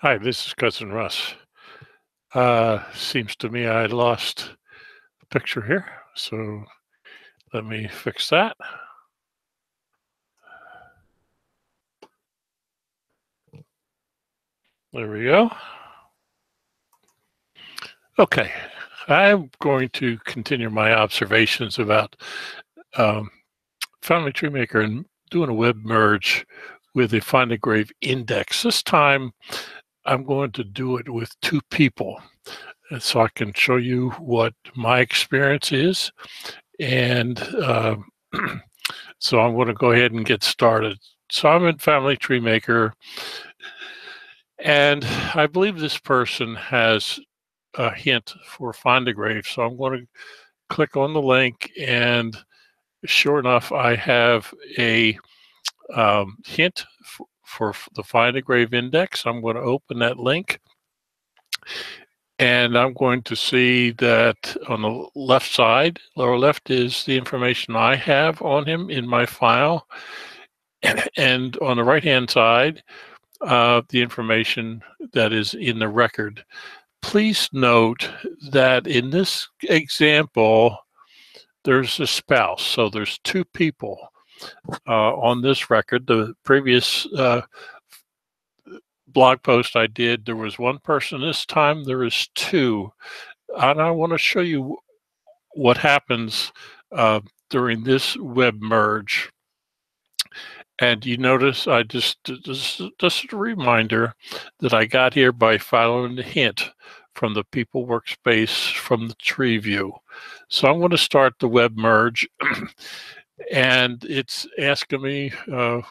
Hi, this is Cousin Russ. Seems to me I lost the picture here, so let me fix that. There we go. Okay, I'm going to continue my observations about um, Family Tree Maker and doing a web merge with a Find a Grave index. This time I'm going to do it with two people, and so I can show you what my experience is. And so I'm going to go ahead and get started. So I'm in Family Tree Maker, and I believe this person has a hint for Find a Grave. So I'm going to click on the link, and sure enough, I have a hint for the Find a Grave index. I'm going to open that link, and I'm going to see that on the left side, lower left, is the information I have on him in my file. And on the right-hand side, the information that is in the record. Please note that in this example, there's a spouse. So there's two people on this record. The previous blog post I did, there was one person. This time there is two. And I want to show you what happens during this web merge. And you notice I just a reminder that I got here by following the hint from the people workspace from the tree view. So I'm going to start the web merge and it's asking me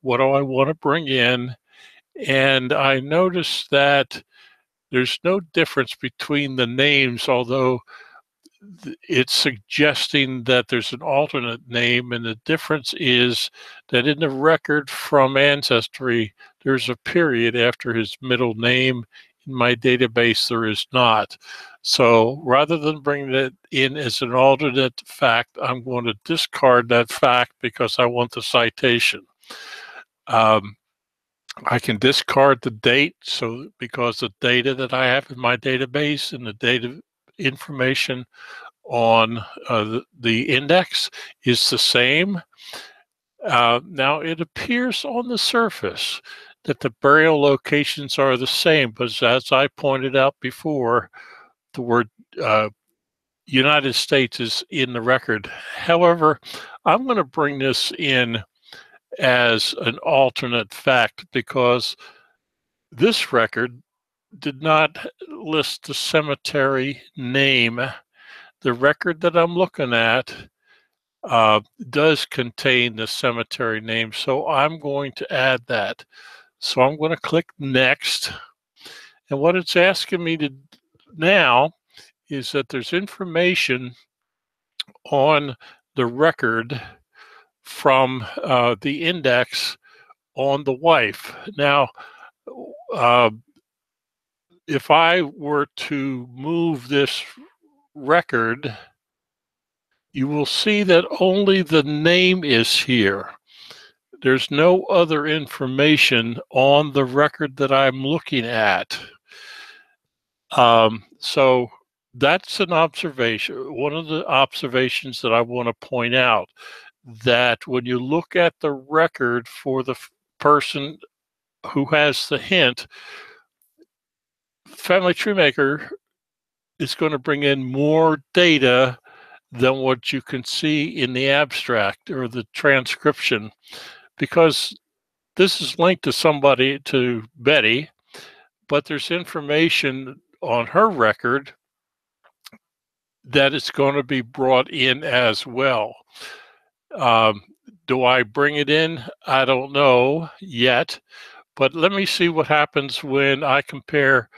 what do I want to bring in. And I noticed that there's no difference between the names, although it's suggesting that there's an alternate name, and the difference is that in the record from Ancestry, there's a period after his middle name. In my database, there is not. So rather than bringing it in as an alternate fact, I'm going to discard that fact because I want the citation. I can discard the date, so because the data that I have in my database and the data information on the index is the same. Now, it appears on the surface that the burial locations are the same, but as I pointed out before, the word United States is in the record. However, I'm going to bring this in as an alternate fact because this record did not list the cemetery name. The record that I'm looking at does contain the cemetery name, so I'm going to add that. So I'm going to click next, and what it's asking me to now is that there's information on the record from the index on the wife. Now, uh, if I were to move this record, you will see that only the name is here. There's no other information on the record that I'm looking at. So that's an observation. One of the observations that I want to point out, that when you look at the record for the person who has the hint, Family Tree Maker is going to bring in more data than what you can see in the abstract or the transcription, because this is linked to somebody, to Betty, but there's information on her record that is going to be brought in as well. Do I bring it in? I don't know yet, but let me see what happens when I compare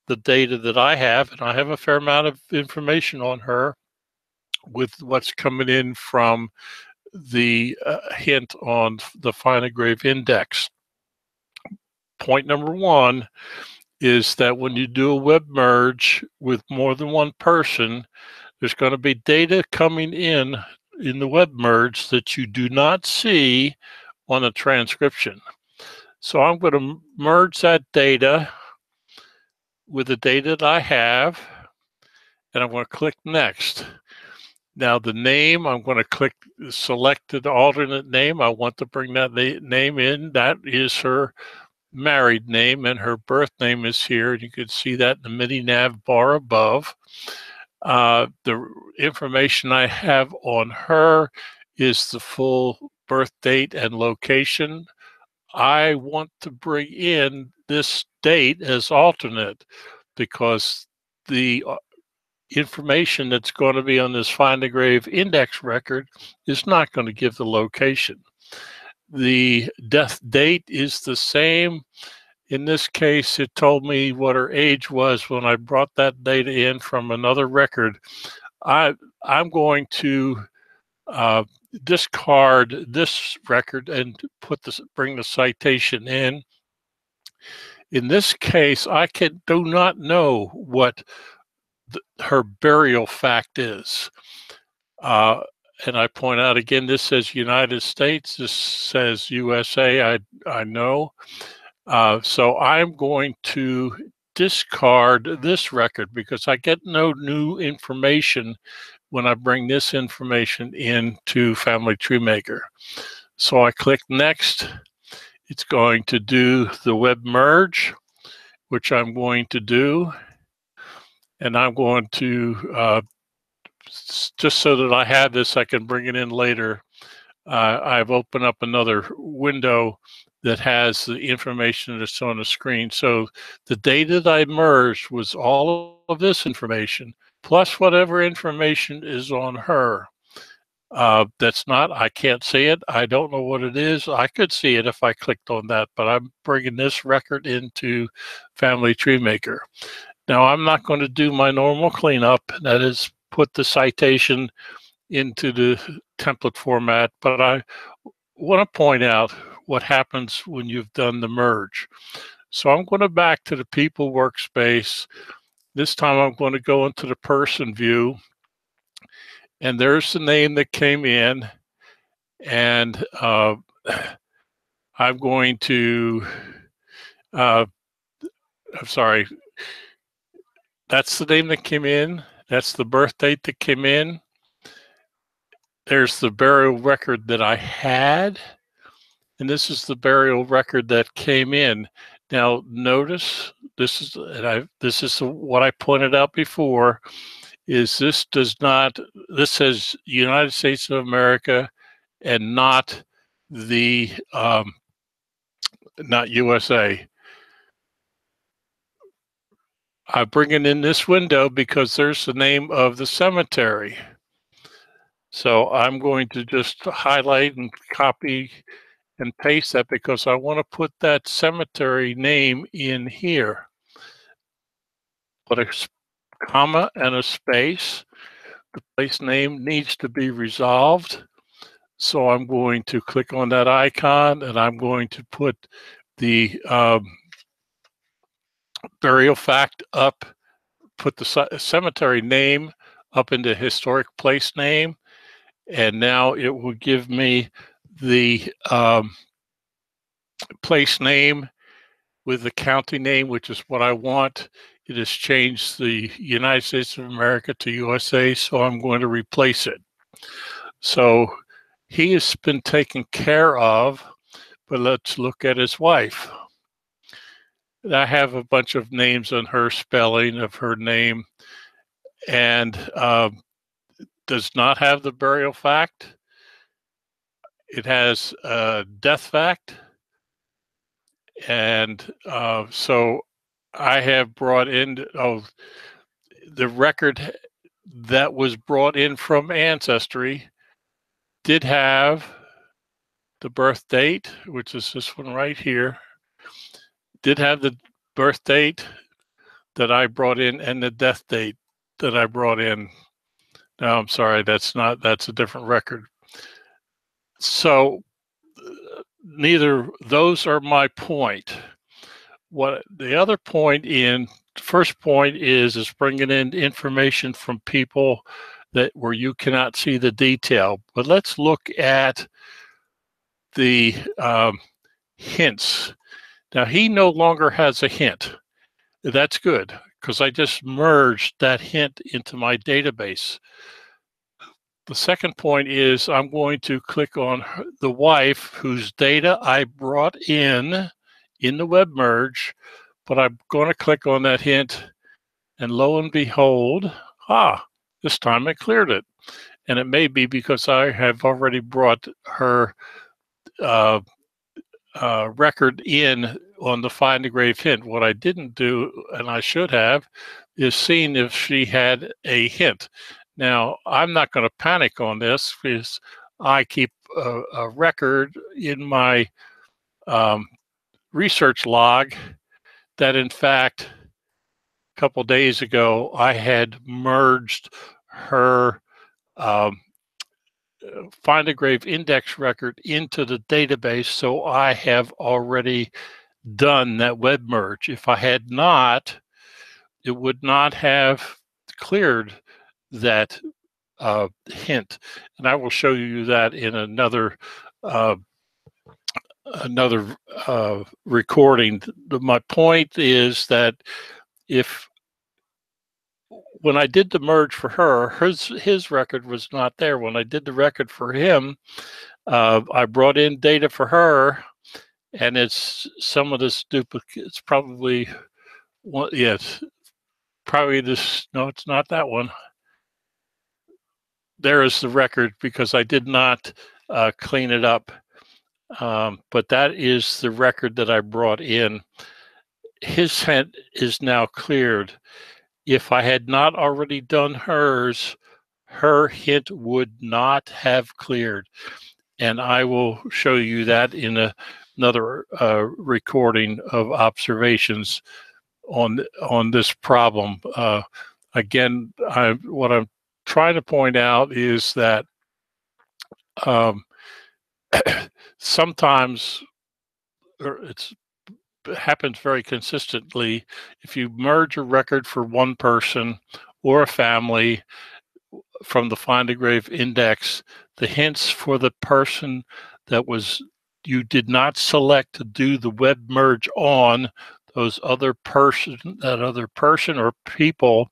the data that I have, and I have a fair amount of information on her, with what's coming in from the hint on the Find a Grave index. Point number one is that when you do a web merge with more than one person, there's going to be data coming in the web merge that you do not see on a transcription. So I'm going to merge that data, with the data that I have, and I'm going to click next. Now the name, I'm going to click selected alternate name. I want to bring that name in. That is her married name, and her birth name is here. You can see that in the mini nav bar above. The information I have on her is the full birth date and location. I want to bring in this date as alternate because the information that's going to be on this Find a Grave index record is not going to give the location. The death date is the same. In this case, it told me what her age was when I brought that data in from another record. I'm going to discard this record and bring the citation in. In this case, I do not know what her burial fact is. And I point out again, this says United States, this says USA, I know. So I'm going to discard this record because I get no new information when I bring this information into Family Tree Maker. So I click next. It's going to do the web merge, which I'm going to do. And I'm going to, just so that I have this, I can bring it in later. I've opened up another window that has the information that's on the screen. So the data that I merged was all of this information, plus whatever information is on her. That's not, I can't see it. I don't know what it is. I could see it if I clicked on that, but I'm bringing this record into Family Tree Maker. Now, I'm not going to do my normal cleanup, that is put the citation into the template format, but I want to point out what happens when you've done the merge. So I'm going to back to the people workspace. This time I'm going to go into the person view, and there's the name that came in, and I'm going to, I'm sorry, that's the name that came in. That's the birth date that came in. There's the burial record that I had, and this is the burial record that came in. Now, notice this is what I pointed out before. Is this says United States of America, and not the not USA. I bring it in this window because there's the name of the cemetery. So I'm going to just highlight and copy and paste that because I want to put that cemetery name in here. Put a comma and a space. The place name needs to be resolved. So I'm going to click on that icon, and I'm going to put the burial fact up, put the cemetery name up into historic place name, and now it will give me the place name with the county name, which is what I want. It has changed the United States of America to USA, so I'm going to replace it. So he has been taken care of, but let's look at his wife. I have a bunch of names on her spelling of her name, and does not have the burial fact. It has a death fact. And so I have brought in, the record that was brought in from Ancestry did have the birth date, which is this one right here, did have the birth date that I brought in and the death date that I brought in. No, I'm sorry, that's a different record. So neither those are my point. What the other point first point is bringing in information from people where you cannot see the detail. But let's look at the hints. Now he no longer has a hint. That's good, because I just merged that hint into my database. The second point is I'm going to click on the wife whose data I brought in the web merge, but I'm going to click on that hint, and lo and behold, this time I cleared it. And it may be because I have already brought her record in on the find a grave hint. What I didn't do, and I should have, is seen if she had a hint. Now, I'm not going to panic on this because I keep a record in my research log that, in fact, a couple days ago, I had merged her find a grave index record into the database, so I have already done that web merge. If I had not, it would not have cleared that hint, and I will show you that in another recording. My point is that when I did the merge for her, his record was not there. When I did the record for him, I brought in data for her, and it's some of this duplicate. It's probably one. Yes, probably this. No, it's not that one. There is the record because I did not clean it up. But that is the record that I brought in. His hint is now cleared. If I had not already done hers, her hint would not have cleared. And I will show you that in another recording of observations on this problem. Again, what I'm trying to point out is that sometimes it happens very consistently. If you merge a record for one person or a family from the find a grave index, the hints for the person that you did not select to do the web merge on, that other person or people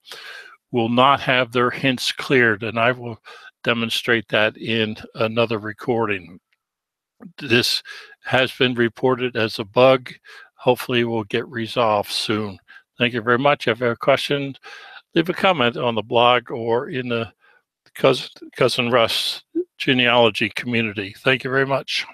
will not have their hints cleared, and I will demonstrate that in another recording. This has been reported as a bug. Hopefully it will get resolved soon. Thank you very much. If you have a question, leave a comment on the blog or in the Cousin Russ genealogy community. Thank you very much.